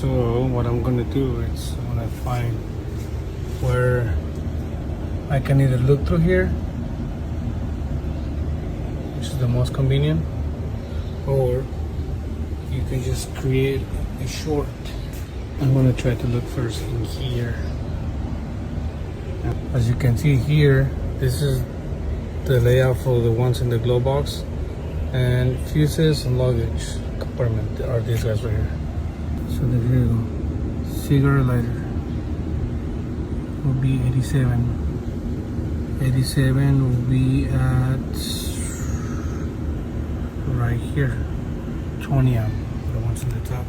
So what I'm gonna do is I'm gonna find where I can either look through here, which is the most convenient, or you can just create a short. I'm gonna try to look first in here. As you can see here, this is the layout for the ones in the glove box, and fuses and luggage compartment are these guys right here. So there you go. Cigarette lighter will be 87. 87 will be at right here, 20 amp, the ones on the top,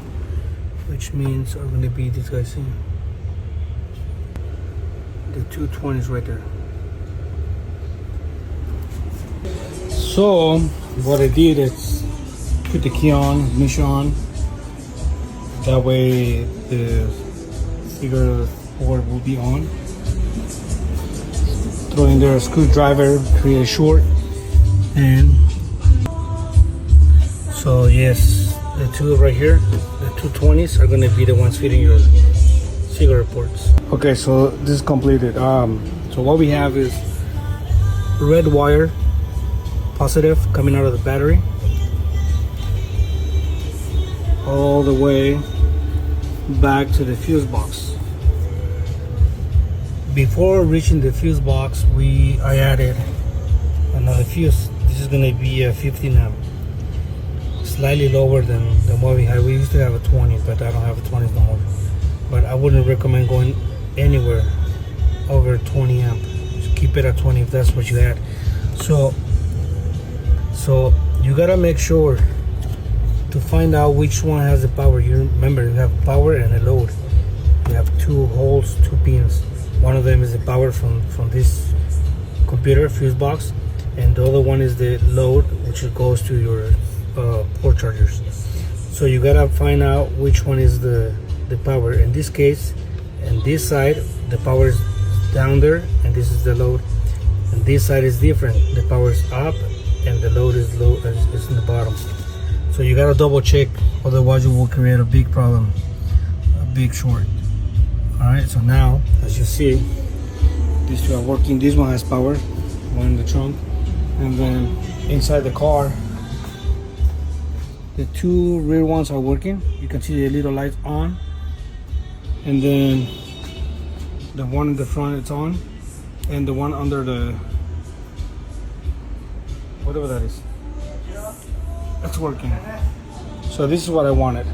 which means are going to be these guys here. The 220s right there. So what I did is put the key on, ignition on. That way the cigarette port will be on. Throw in there a screwdriver, create a short, and so yes, the two right here, the 220s are going to be the ones feeding your cigarette ports. Okay, so this is completed. So what we have is red wire, positive, coming out of the battery all the way back to the fuse box. Before reaching the fuse box, I added another fuse. This is going to be a 15 amp, slightly lower than what we had. We used to have a 20, but I don't have a 20 no more. But I wouldn't recommend going anywhere over 20 amp. Just keep it at 20 if that's what you had. So you gotta make sure to find out which one has the power. You remember, you have power and a load. You have two holes, two pins. One of them is the power from this computer fuse box, and the other one is the load, which goes to your port chargers. So you gotta find out which one is the power. In this case, and this side, the power is down there, and this is the load. And this side is different. The power is up, and the load is low, is in the bottom. So you gotta double check, otherwise you will create a big problem, a big short. All right. So now, as you see, these two are working. This one has power, one in the trunk, and then inside the car, the two rear ones are working. You can see the little lights on, and then the one in the front it's on, and the one under the whatever that is, that's working. So this is what I wanted.